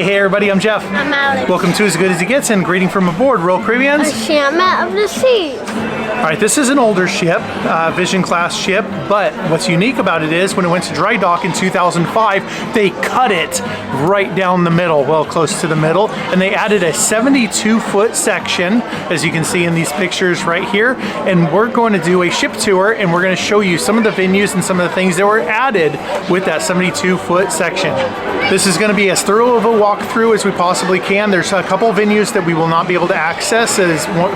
Hey everybody, I'm Jeff. I'm Alex. Welcome to As Good As It Gets and greeting from aboard Royal Caribbean's Enchantment of the Seas. Alright, this is an older ship, Vision class ship, but what's unique about it is when it went to dry dock in 2005, they cut it right down the middle, well close to the middle, and they added a 72-foot section, as you can see in these pictures right here, and we're going to do a ship tour and we're going to show you some of the venues and some of the things that were added with that 72-foot section. This is going to be as thorough of a walkthrough as we possibly can. There's a couple venues that we will not be able to access.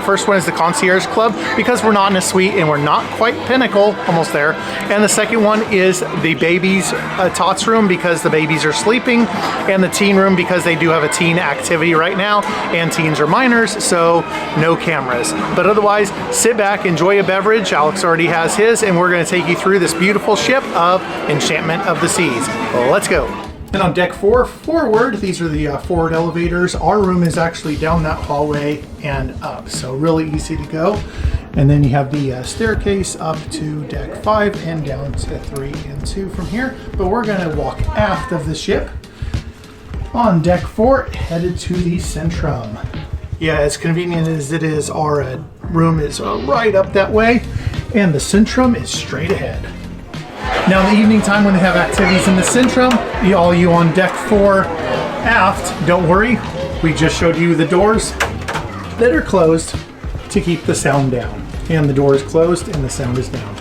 First one is the Concierge Club, because we're not in a suite and we're not quite Pinnacle, almost there. And the second one is the babies' tots room, because the babies are sleeping, and the teen room because they do have a teen activity right now, and teens are minors, so no cameras. But otherwise, sit back, enjoy a beverage. Alex already has his, and we're going to take you through this beautiful ship of Enchantment of the Seas. Let's go. And on deck 4 forward, these are the forward elevators. Our room is actually down that hallway and up, so really easy to go. And then you have the staircase up to deck 5 and down to 3 and 2 from here. But we're going to walk aft of the ship. On deck 4, headed to the Centrum. Yeah, as convenient as it is, our room is right up that way, and the Centrum is straight ahead. Now in the evening time when they have activities in the Centrum, all you on deck 4 aft, don't worry, we just showed you the doors that are closed to keep the sound down. And the door is closed and the sound is down.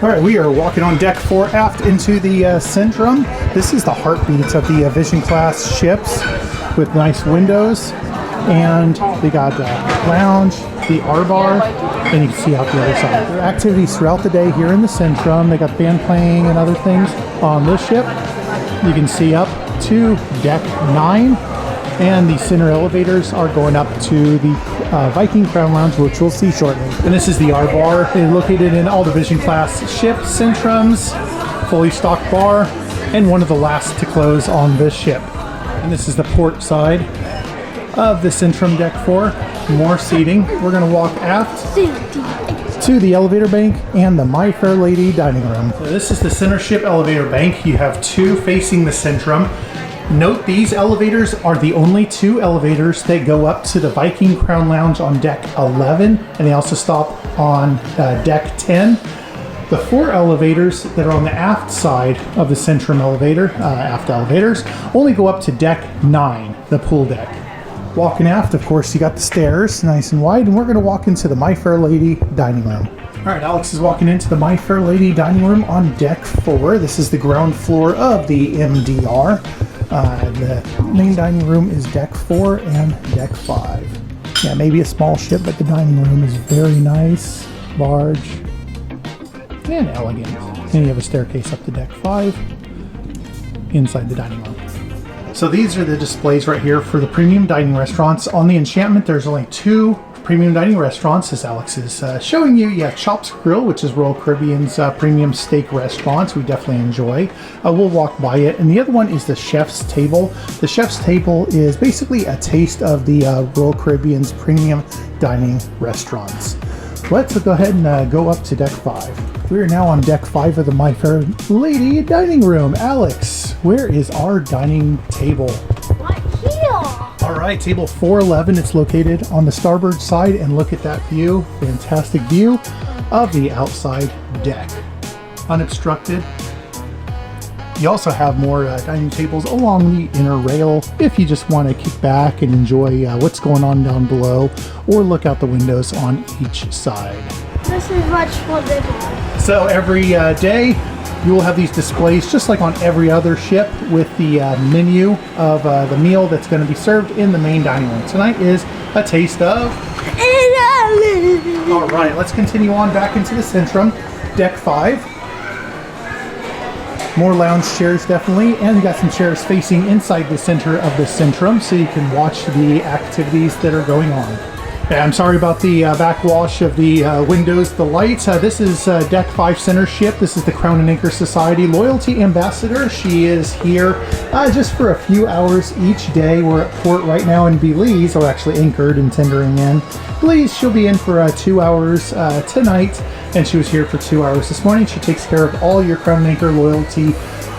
Alright, we are walking on deck 4 aft into the Centrum. This is the heartbeat of the Vision class ships with nice windows. And they got lounge, the R-bar, and you can see out the other side. There are activities throughout the day here in the Centrum. They got band playing and other things on this ship. You can see up to deck 9, and the center elevators are going up to the Viking Crown Lounge, which we'll see shortly. And this is the R-bar. They're located in all the Vision class ships, Centrums, fully stocked bar, and one of the last to close on this ship. And this is the port side of the Centrum deck 4. More seating. We're going to walk aft to the elevator bank and the My Fair Lady dining room. So this is the center ship elevator bank. You have 2 facing the Centrum. Note these elevators are the only 2 elevators that go up to the Viking Crown Lounge on deck 11, and they also stop on deck 10. The 4 elevators that are on the aft side of the Centrum elevator, aft elevators, only go up to deck 9, the pool deck. Walking aft, of course, you got the stairs, nice and wide, and we're going to walk into the My Fair Lady dining room. All right, Alex is walking into the My Fair Lady dining room on deck 4. This is the ground floor of the MDR. The main dining room is deck 4 and deck 5. Yeah, maybe a small ship, but the dining room is very nice, large, and elegant. And you have a staircase up to deck 5 inside the dining room. So these are the displays right here for the premium dining restaurants. On the Enchantment, there's only 2 premium dining restaurants, as Alex is showing you. You have Chops Grille, which is Royal Caribbean's premium steak restaurants. We definitely enjoy. We'll walk by it. And the other one is the Chef's Table. The Chef's Table is basically a taste of the Royal Caribbean's premium dining restaurants. Let's go ahead and go up to deck 5. We are now on deck 5 of the My Fair Lady dining room. Alex, where is our dining table? Right here. All right, table 411. It's located on the starboard side, and look at that view. Fantastic view of the outside deck. Unobstructed. You also have more dining tables along the inner rail if you just want to kick back and enjoy what's going on down below, or look out the windows on each side. This is much more bigger. So every day you will have these displays just like on every other ship with the menu of the meal that's going to be served in the main dining room. Tonight is a taste of... All right, let's continue on back into the Centrum, deck 5. More lounge chairs definitely, and you got some chairs facing inside the center of the Centrum so you can watch the activities that are going on. Yeah, I'm sorry about the backwash of the windows, the lights. This is deck 5 center ship. This is the Crown and Anchor Society Loyalty Ambassador. She is here just for a few hours each day. We're at port right now in Belize, or actually anchored and tendering in. Belize, she'll be in for 2 hours tonight, and she was here for 2 hours this morning. She takes care of all your Crown and Anchor loyalty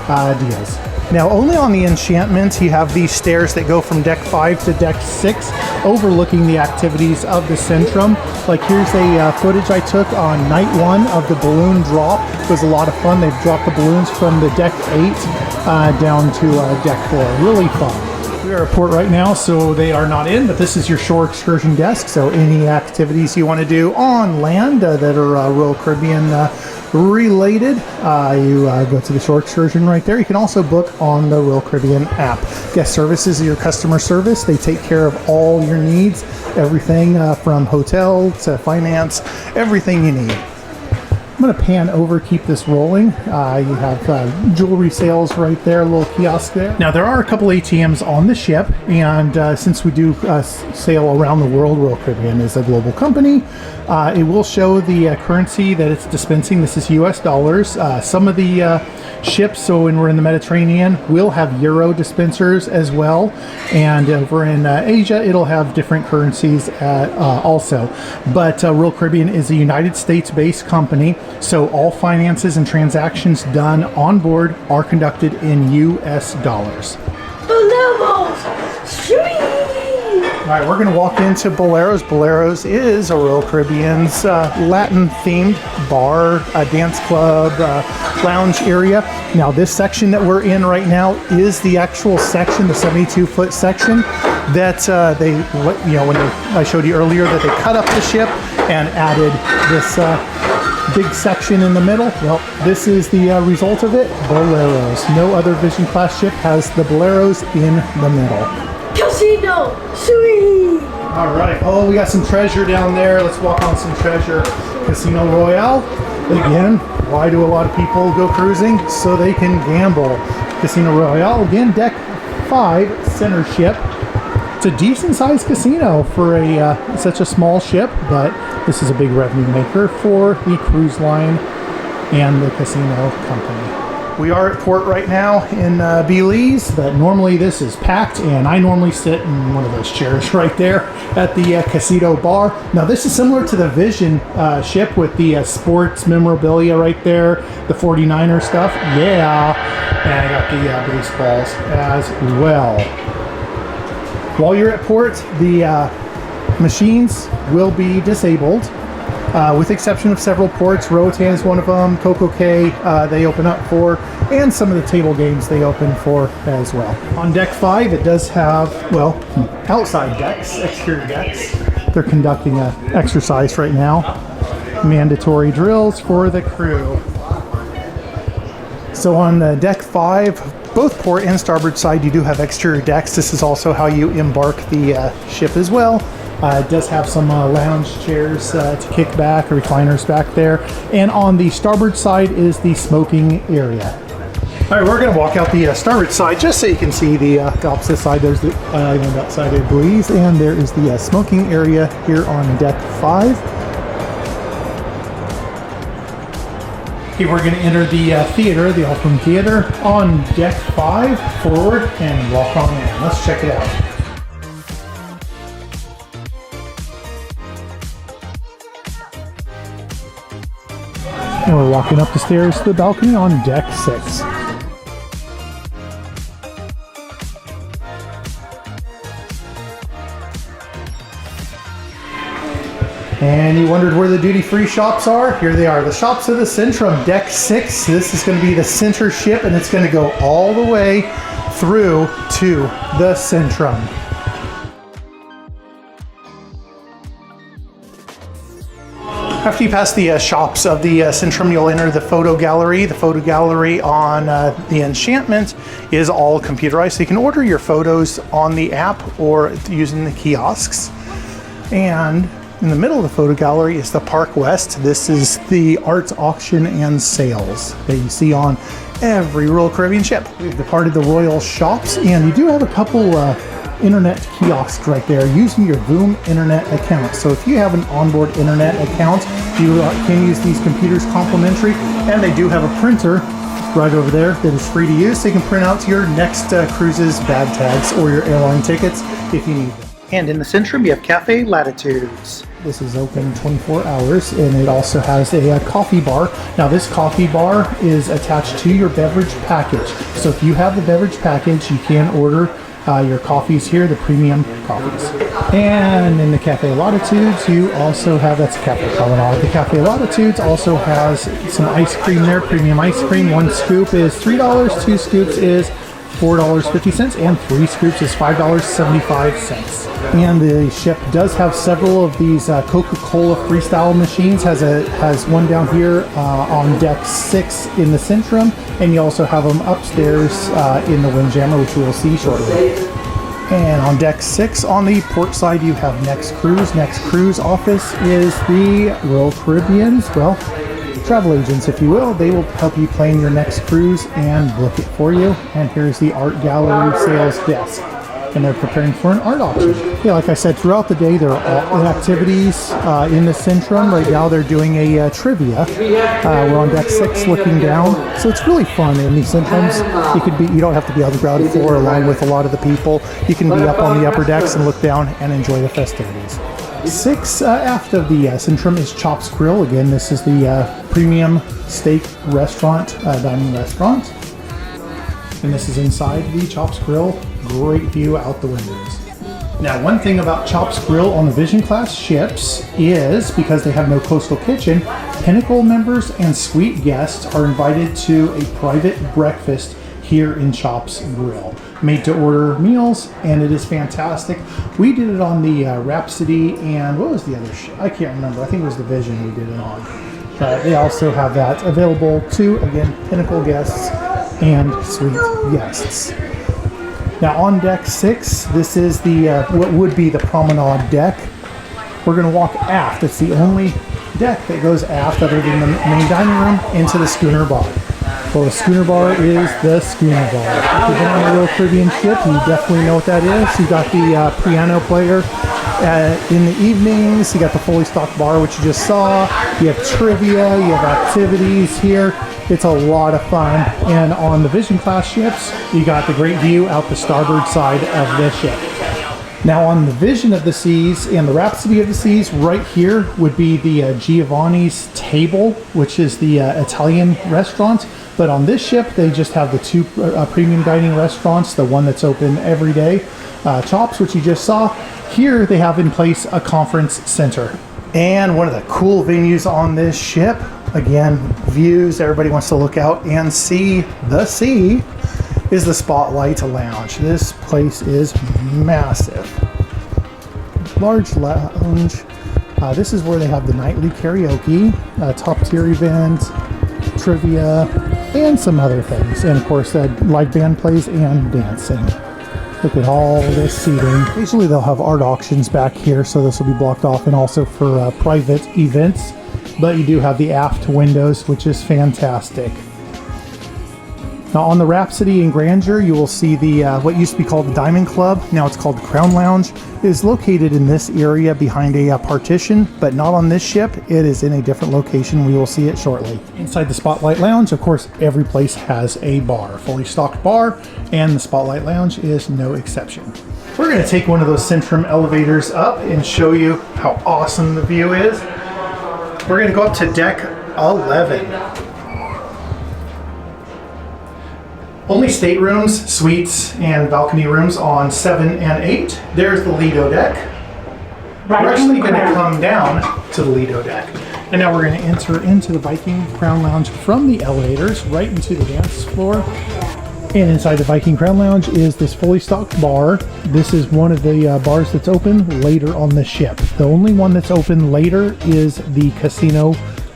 deals. Now, only on the Enchantment, you have these stairs that go from deck 5 to deck 6, overlooking the activities of the Centrum. Like, here's a footage I took on night 1 of the balloon drop. It was a lot of fun. They've dropped the balloons from the deck 8 down to deck 4. Really fun. We are at port right now, so they are not in, but this is your shore excursion desk. So any activities you want to do on land that are Royal Caribbean related, you go to the shore excursion right there. You can also book on the Royal Caribbean app. Guest services is your customer service. They take care of all your needs, everything from hotel to finance, everything you need. I'm going to pan over, keep this rolling. You have jewelry sales right there, a little kiosk there. Now, there are a couple ATMs on the ship, and since we do sail around the world, Royal Caribbean is a global company. It will show the currency that it's dispensing. This is US dollars. Some of the ships, so when we're in the Mediterranean, will have euro dispensers as well. And over in Asia, it'll have different currencies also. But Royal Caribbean is a United States-based company, so all finances and transactions done on board are conducted in US dollars. Boleros! Sweet! All right, we're going to walk into Boleros. Boleros is a Royal Caribbean's Latin-themed bar, dance club, lounge area. Now, this section that we're in right now is the actual section, the 72-foot section that I showed you earlier, that they cut up the ship and added this big section in the middle. Well, this is the result of it. Boleros. No other Vision class ship has the Boleros in the middle. Casino! Sweet! All right. Oh, we got some treasure down there. Let's walk on some treasure. Casino Royale. Again, why do a lot of people go cruising? So they can gamble. Casino Royale. Again, deck 5, center ship. It's a decent sized casino for such a small ship, but this is a big revenue maker for the cruise line and the casino company. We are at port right now in Belize, but normally this is packed, and I normally sit in one of those chairs right there at the casino bar. Now, this is similar to the Vision ship with the sports memorabilia right there, the 49er stuff. Yeah, and I got the baseballs as well. While you're at port, the machines will be disabled, with the exception of several ports. Roatan is one of them, Coco Cay they open up for, and some of the table games they open for as well. On deck 5, it does have, well, outside decks, exterior decks. They're conducting an exercise right now. Mandatory drills for the crew. So on deck 5, both port and starboard side, you do have exterior decks. This is also how you embark the ship as well. It does have some lounge chairs to kick back, recliners back there. And on the starboard side is the smoking area. All right, we're going to walk out the starboard side just so you can see the opposite side. There's the island outside of Belize, and there is the smoking area here on deck 5. Okay, we're going to enter the theater, the All-Room Theater, on deck 5, forward, and walk on in. Let's check it out. And we're walking up the stairs to the balcony on deck 6. And you wondered where the duty-free shops are? Here they are. The shops of the Centrum, deck 6. This is going to be the center ship, and it's going to go all the way through to the Centrum. After you pass the shops of the Centrum, you'll enter the photo gallery. The photo gallery on the Enchantment is all computerized, so you can order your photos on the app or using the kiosks. And in the middle of the photo gallery is the Park West. This is the arts auction and sales that you see on every Royal Caribbean ship. We've departed the Royal shops, and you do have a couple internet kiosks right there using your Voom internet account. So if you have an onboard internet account, you can use these computers complimentary, and they do have a printer right over there that is free to use, so you can print out your next cruise's bag tags or your airline tickets if you need them. And in the Centrum, you have Cafe Latitudes. This is open 24 hours, and it also has a coffee bar. Now, this coffee bar is attached to your beverage package. So if you have the beverage package, you can order your coffees here, the premium coffees. And in the Cafe Latitudes, you also have, that's Cafe Promenade. The Cafe Latitudes also has some ice cream there, premium ice cream. 1 scoop is $3, 2 scoops is $4.50, and 3 scoops is $5.75. And the ship does have several of these Coca-Cola freestyle machines. Has one down here on deck 6 in the Centrum, and you also have them upstairs in the Windjammer, which we will see shortly. And on deck 6 on the port side, you have Next Cruise. Next Cruise office is the Royal Caribbean's, well, travel agents, if you will. They will help you plan your next cruise and book it for you. And here's the art gallery sales desk. And they're preparing for an art auction. Yeah, like I said, throughout the day there are activities in the Centrum. Right now they're doing a trivia. We're on deck 6 looking down. So it's really fun in these Centrums. You don't have to be on the ground floor along with a lot of the people. You can be up on the upper decks and look down and enjoy the festivities. 6 aft of the Centrum is Chops Grille. Again, this is the premium steak restaurant, dining restaurant. And this is inside the Chops Grille. Great view out the windows. Now, one thing about Chops Grille on the Vision class ships is, because they have no coastal kitchen, Pinnacle members and suite guests are invited to a private breakfast here in Chops Grille. Made to order meals, and it is fantastic. We did it on the Rhapsody, and what was the other ship? I can't remember. I think it was the Vision we did it on. But they also have that available to, again, Pinnacle guests and suite guests. Now on deck 6, this is the what would be the promenade deck. We're going to walk aft. It's the only deck that goes aft other than the main dining room into the schooner bar. Well, the schooner bar is the schooner bar. If you've been on a Royal Caribbean ship, you definitely know what that is. You got the piano player in the evenings. You got the fully stocked bar, which you just saw. You have trivia. You have activities here. It's a lot of fun. And on the Vision class ships, you got the great view out the starboard side of the ship. Now on the Vision of the Seas and the Rhapsody of the Seas, right here would be the Giovanni's Table, which is the Italian restaurant. But on this ship, they just have the 2 premium dining restaurants, the one that's open every day, Chops, which you just saw. Here they have in place a conference center. And one of the cool venues on this ship, again, views, everybody wants to look out and see the sea, is the Spotlight Lounge. This place is massive. Large lounge. This is where they have the nightly karaoke, top tier events, trivia, and some other things. And of course, that live band plays and dancing. Look at all this seating. Usually they'll have art auctions back here, so this will be blocked off, and also for private events. But you do have the aft windows, which is fantastic. Now on the Rhapsody and Grandeur, you will see the what used to be called the Diamond Club. Now it's called the Crown Lounge. It is located in this area behind a partition, but not on this ship. It is in a different location. We will see it shortly. Inside the Spotlight Lounge, of course, every place has a bar, fully stocked bar, and the Spotlight Lounge is no exception. We're going to take one of those Centrum elevators up and show you how awesome the view is. We're going to go up to deck 11. Only staterooms, suites, and balcony rooms on 7 and 8. There's the Lido deck. We're actually going to come down to the Lido deck. And now we're going to enter into the Viking Crown Lounge from the elevators right into the dance floor. And inside the Viking Crown Lounge is this fully stocked bar. This is one of the bars that's open later on the ship. The only one that's open later is the casino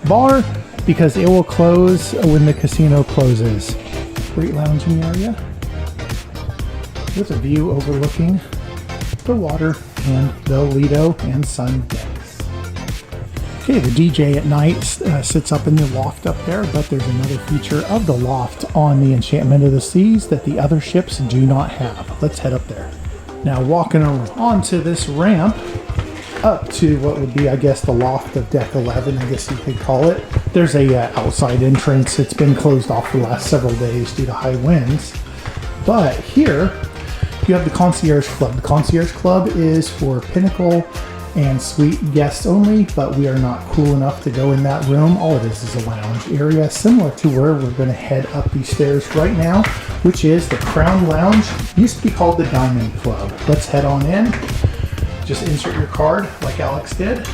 bar, because it will close when the casino closes. Great lounging area with a view overlooking the water and the Lido and Sun decks. Okay, the DJ at night sits up in the loft up there, but there's another feature of the loft on the Enchantment of the Seas that the other ships do not have. Let's head up there. Now walking onto this ramp up to what would be, I guess, the loft of deck 11, I guess you could call it. There's a outside entrance. It's been closed off for the last several days due to high winds. But here you have the Concierge Club. The Concierge Club is for Pinnacle and suite guests only, but we are not cool enough to go in that room. All it is a lounge area similar to where we're going to head up these stairs right now, which is the Crown Lounge. Used to be called the Diamond Club. Let's head on in. Just insert your card like Alex did.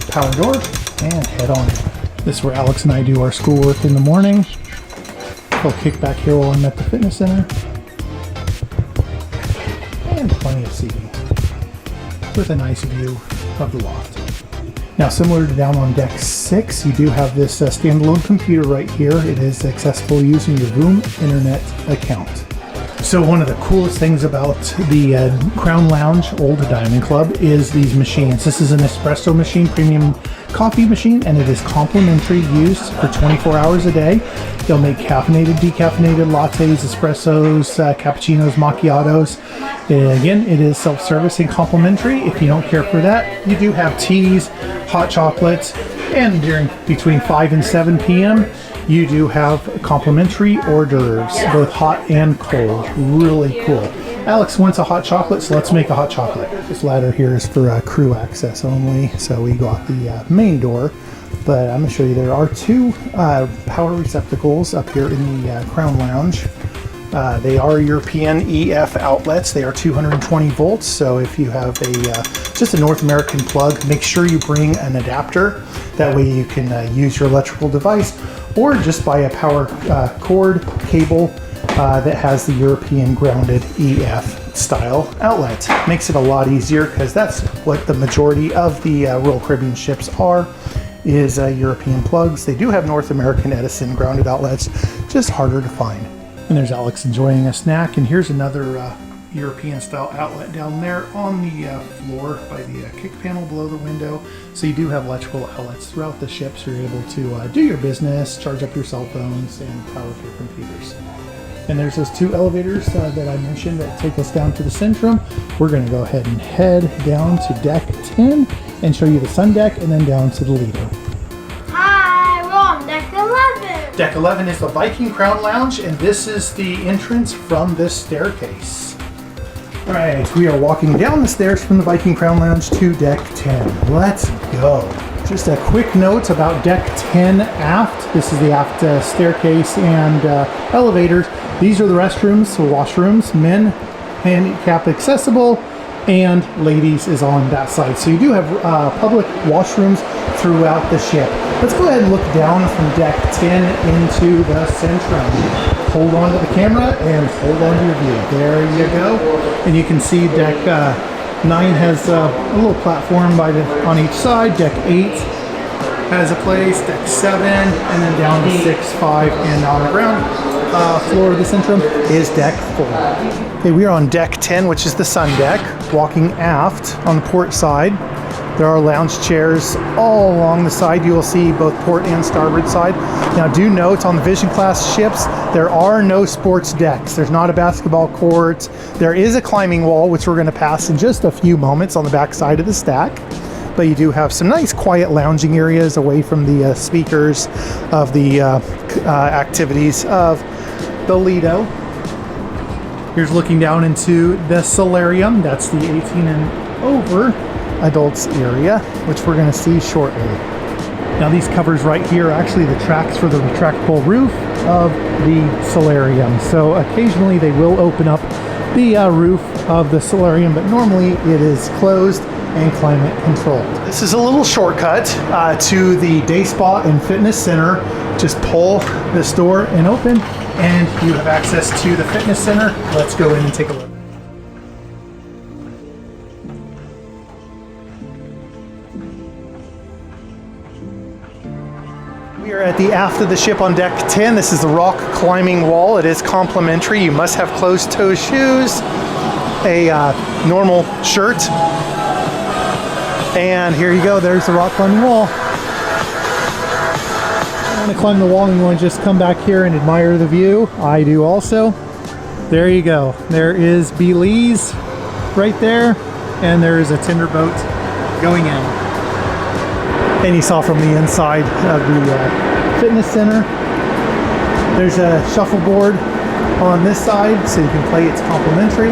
Power door and head on in. This is where Alex and I do our schoolwork in the morning. We'll kick back here while I'm at the fitness center. And plenty of seating with a nice view of the loft. Now, similar to down on deck 6, you do have this standalone computer right here. It is accessible using your Voom internet account. So one of the coolest things about the Crown Lounge Old Diamond Club is these machines. This is an espresso machine, premium coffee machine, and it is complimentary use for 24 hours a day. They'll make caffeinated, decaffeinated lattes, espressos, cappuccinos, macchiatos. Again, it is self-service and complimentary. If you don't care for that, you do have teas, hot chocolates, and between 5 and 7 p.m., you do have complimentary hors d'oeuvres, both hot and cold. Really cool. Alex wants a hot chocolate, so let's make a hot chocolate. This ladder here is for crew access only, so we go out the main door. But I'm going to show you there are 2 power receptacles up here in the Crown Lounge. They are European EF outlets. They are 220 volts, so if you have just a North American plug, make sure you bring an adapter. That way you can use your electrical device, or just buy a power cord cable that has the European grounded EF style outlet. Makes it a lot easier because that's what the majority of the Royal Caribbean ships are, is European plugs. They do have North American Edison grounded outlets, just harder to find. And there's Alex enjoying a snack, and here's another European style outlet down there on the floor by the kick panel below the window. So you do have electrical outlets throughout the ship, so you're able to do your business, charge up your cell phones, and power up your computers. And there's those 2 elevators that I mentioned that take us down to the Centrum. We're going to go ahead and head down to deck 10 and show you the sun deck, and then down to the Lido. Hi, we're on deck 11. Deck 11 is the Viking Crown Lounge, and this is the entrance from this staircase. All right, we are walking down the stairs from the Viking Crown Lounge to deck 10. Let's go. Just a quick note about deck 10 aft. This is the aft staircase and elevators. These are the restrooms, so washrooms, men handicap accessible, and ladies is on that side. So you do have public washrooms throughout the ship. Let's go ahead and look down from deck 10 into the Centrum. Hold on to the camera and hold on to your view. There you go. And you can see deck 9 has a little platform on each side. Deck 8 has a place. Deck 7, and then down to 6, 5, and on the ground floor of the Centrum is deck 4. Okay, we are on deck 10, which is the sun deck. Walking aft on the port side. There are lounge chairs all along the side. You will see both port and starboard side. Now do note, on the Vision class ships, there are no sports decks. There's not a basketball court. There is a climbing wall, which we're going to pass in just a few moments on the back side of the stack. But you do have some nice quiet lounging areas away from the speakers of the activities of the Lido. Here's looking down into the Solarium. That's the 18 and over adults area, which we're going to see shortly. Now these covers right here are actually the tracks for the retractable roof of the Solarium. So occasionally they will open up the roof of the Solarium, but normally it is closed and climate controlled. This is a little shortcut to the day spa and fitness center. Just pull this door and open, and you have access to the fitness center. Let's go in and take a look. We are at the aft of the ship on deck 10. This is the rock climbing wall. It is complimentary. You must have closed-toe shoes, a normal shirt, and here you go. There's the rock climbing wall. You want to climb the wall and you want to just come back here and admire the view. I do also. There you go. There is Belize right there, and there is a tender boat going in. And you saw from the inside of the fitness center, there's a shuffleboard on this side, so you can play. It's complimentary.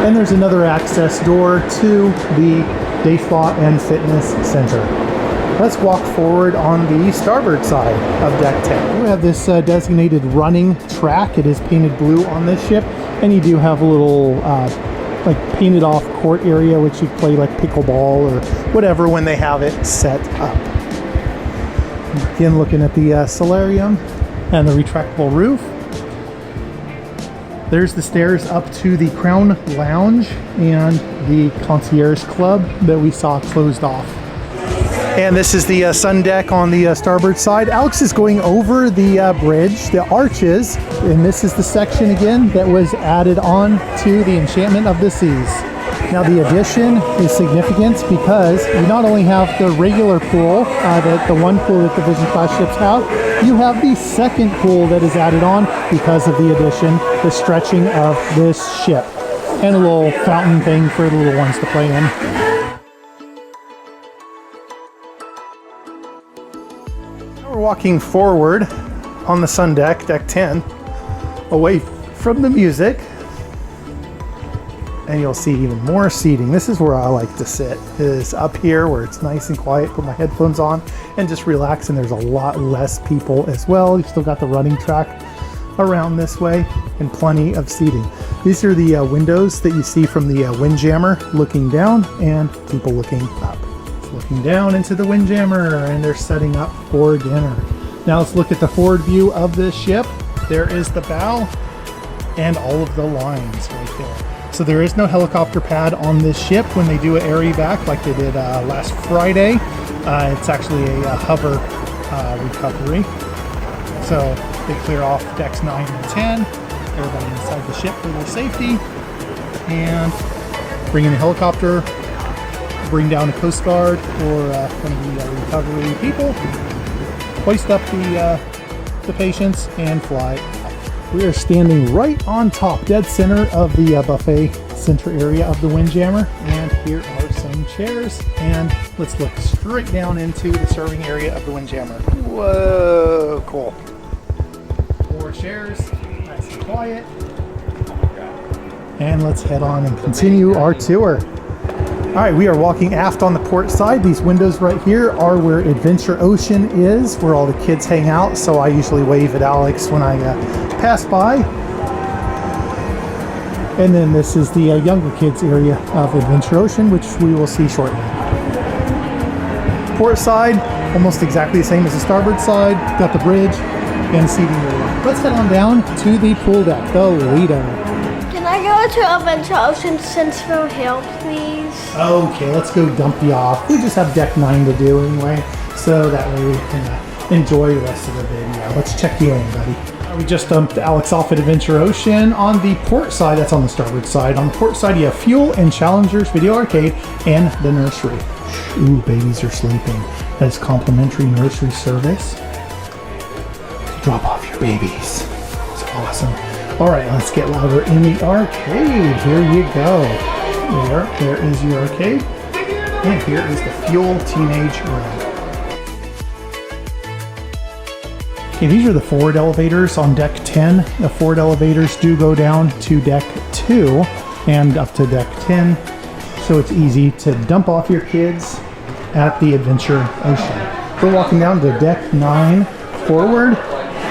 And there's another access door to the day spa and fitness center. Let's walk forward on the starboard side of deck 10. We have this designated running track. It is painted blue on this ship, and you do have a little like painted off court area, which you play like pickleball or whatever when they have it set up. Again, looking at the solarium and the retractable roof. There's the stairs up to the Crown Lounge and the Concierge Club that we saw closed off. And this is the sun deck on the starboard side. Alex is going over the bridge, the arches, and this is the section again that was added on to the Enchantment of the Seas. Now the addition is significant because you not only have the regular pool, the one pool that the Vision class ships have, you have the second pool that is added on because of the addition, the stretching of this ship, and a little fountain thing for the little ones to play in. Now we're walking forward on the sun deck, deck 10, away from the music. And you'll see even more seating. This is where I like to sit, is up here where it's nice and quiet, put my headphones on and just relax, and there's a lot less people as well. You've still got the running track around this way and plenty of seating. These are the windows that you see from the Windjammer looking down and people looking up. Looking down into the Windjammer, and they're setting up for dinner. Now let's look at the forward view of this ship. There is the bow and all of the lines right there. So there is no helicopter pad on this ship when they do an air evac like they did last Friday. It's actually a hover recovery. So they clear off decks 9 and 10, everybody inside the ship for their safety, and bring in a helicopter, bring down a Coast Guard or one of the recovery people, hoist up the patients, and fly. We are standing right on top, dead center of the buffet center area of the Windjammer, and here are some chairs, and let's look straight down into the serving area of the Windjammer. Whoa, cool. 4 chairs, nice and quiet, and let's head on and continue our tour. All right, we are walking aft on the port side. These windows right here are where Adventure Ocean is, where all the kids hang out, so I usually wave at Alex when I pass by. And then this is the younger kids area of Adventure Ocean, which we will see shortly. Port side, almost exactly the same as the starboard side. Got the bridge and seating area. Let's head on down to the pool deck, the Lido. Can I go to Adventure Ocean Central Hill, please? Okay, let's go dump you off. We just have deck 9 to do anyway, so that way we can enjoy the rest of the video. Let's check you in, buddy. We just dumped Alex off at Adventure Ocean. On the port side, that's on the starboard side. On the port side, you have Fuel and Challengers Video Arcade and the nursery. Ooh, babies are sleeping. That is complimentary nursery service. Drop off your babies. It's awesome. All right, let's get louder in the arcade. Here you go. There is your arcade. And here is the Fuel Teenage Room. Okay, these are the forward elevators on deck 10. The forward elevators do go down to deck 2 and up to deck 10. So it's easy to dump off your kids at the Adventure Ocean. We're walking down to deck 9 forward,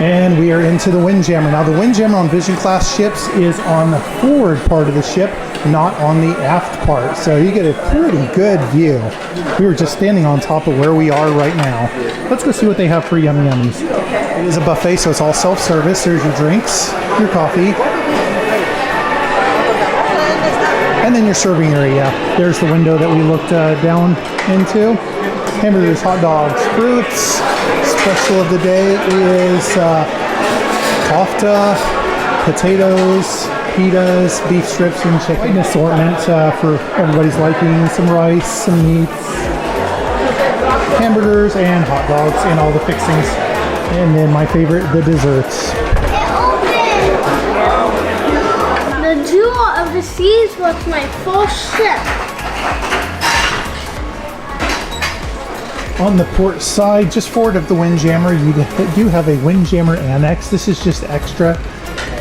and we are into the Windjammer. Now the Windjammer on Vision class ships is on the forward part of the ship, not on the aft part. So you get a pretty good view. We were just standing on top of where we are right now. Let's go see what they have for yummy yummies. It is a buffet, so it's all self-service. There's your drinks, your coffee, and then your serving area. There's the window that we looked down into. Hamburgers, hot dogs, fruits. Special of the day is kofta, potatoes, pitas, beef strips, and chicken. An assortment for everybody's liking. Some rice, some meats, hamburgers, and hot dogs, and all the fixings. And then my favorite, the desserts. The Jewel of the Seas was my first ship. On the port side, just forward of the Windjammer, you do have a Windjammer annex. This is just extra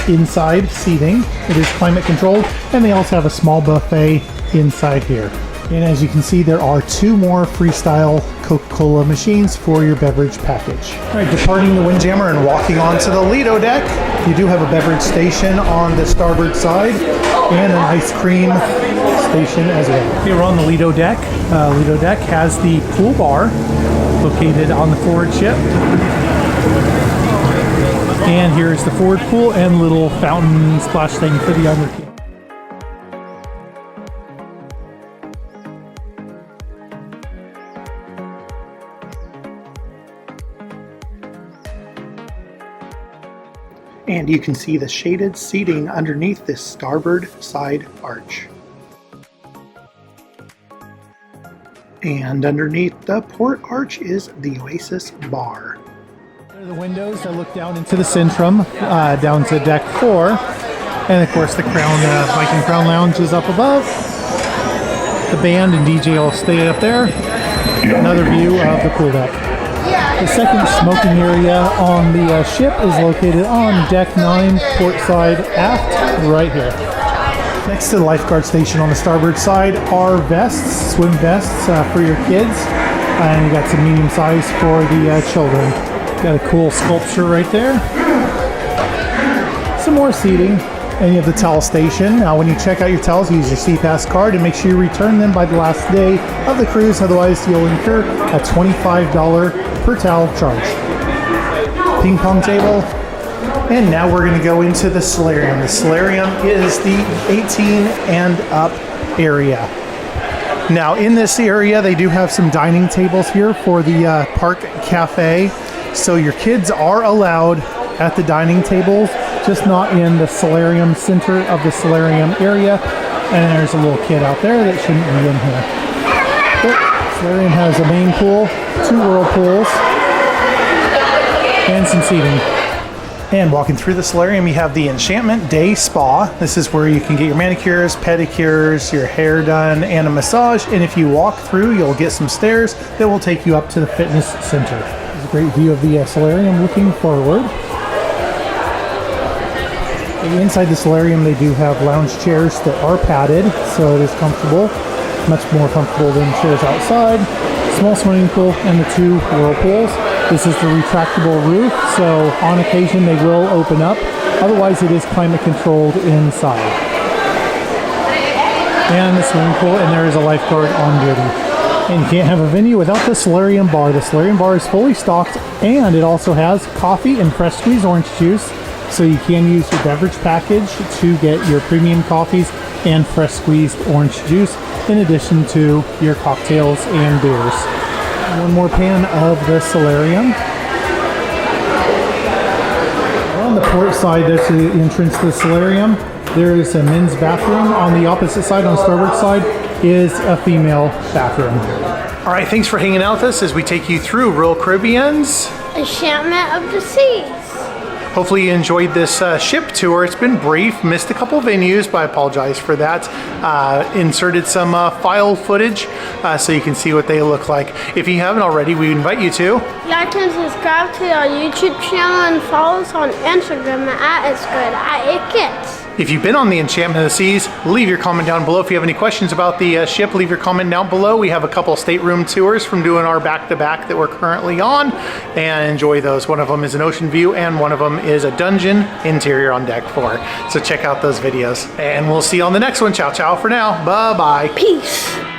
inside seating. It is climate controlled, and they also have a small buffet inside here. And as you can see, there are 2 more freestyle Coca-Cola machines for your beverage package. All right, departing the Windjammer and walking onto the Lido deck. You do have a beverage station on the starboard side and an ice cream station as well. Here we're on the Lido deck. Lido deck has the pool bar located on the forward ship. And here's the forward pool and little fountain splash thing for the younger kids. And you can see the shaded seating underneath this starboard side arch. And underneath the port arch is the Oasis bar. There are the windows that look down into the Centrum, down to deck 4. And of course the Crown, Viking Crown Lounge is up above. The band and DJ will stay up there. Another view of the pool deck. The second smoking area on the ship is located on deck 9, port side aft, right here. Next to the lifeguard station on the starboard side are vests, swim vests for your kids, and you got some medium size for the children. Got a cool sculpture right there. Some more seating, and you have the towel station. Now when you check out your towels, use your SeaPass card and make sure you return them by the last day of the cruise, otherwise you'll incur a $25 per towel charge. Ping pong table. And now we're going to go into the Solarium. The Solarium is the 18 and up area. Now in this area they do have some dining tables here for the park cafe. So your kids are allowed at the dining tables, just not in the Solarium center of the Solarium area. And there's a little kid out there that shouldn't be in here. But Solarium has a main pool, 2 whirlpools, and some seating. And walking through the Solarium, you have the Enchantment Day Spa. This is where you can get your manicures, pedicures, your hair done, and a massage. And if you walk through, you'll get some stairs that will take you up to the fitness center. There's a great view of the Solarium looking forward. Inside the Solarium, they do have lounge chairs that are padded, so it is comfortable, much more comfortable than chairs outside. Small swimming pool and the 2 whirlpools. This is the retractable roof, so on occasion they will open up. Otherwise it is climate controlled inside. And the swimming pool, and there is a lifeguard on duty. And you can't have a venue without the Solarium bar. The Solarium bar is fully stocked, and it also has coffee and fresh squeezed orange juice. So you can use your beverage package to get your premium coffees and fresh squeezed orange juice, in addition to your cocktails and beers. One more pan of the Solarium. On the port side, that's the entrance to the Solarium. There is a men's bathroom. On the opposite side, on the starboard side, is a female bathroom. All right, thanks for hanging out with us as we take you through Royal Caribbean's Enchantment of the Seas. Hopefully you enjoyed this ship tour. It's been brief, missed a couple venues, but I apologize for that. Inserted some file footage so you can see what they look like. If you haven't already, we invite you to Like and subscribe to our YouTube channel and follow us on Instagram at It's Good at It Gets. If you've been on the Enchantment of the Seas, leave your comment down below. If you have any questions about the ship, leave your comment down below. We have a couple stateroom tours from doing our back-to-back that we're currently on, and enjoy those. One of them is an ocean view, and one of them is a dungeon interior on deck 4. So check out those videos, and we'll see you on the next one. Ciao, ciao for now. Bye-bye. Peace.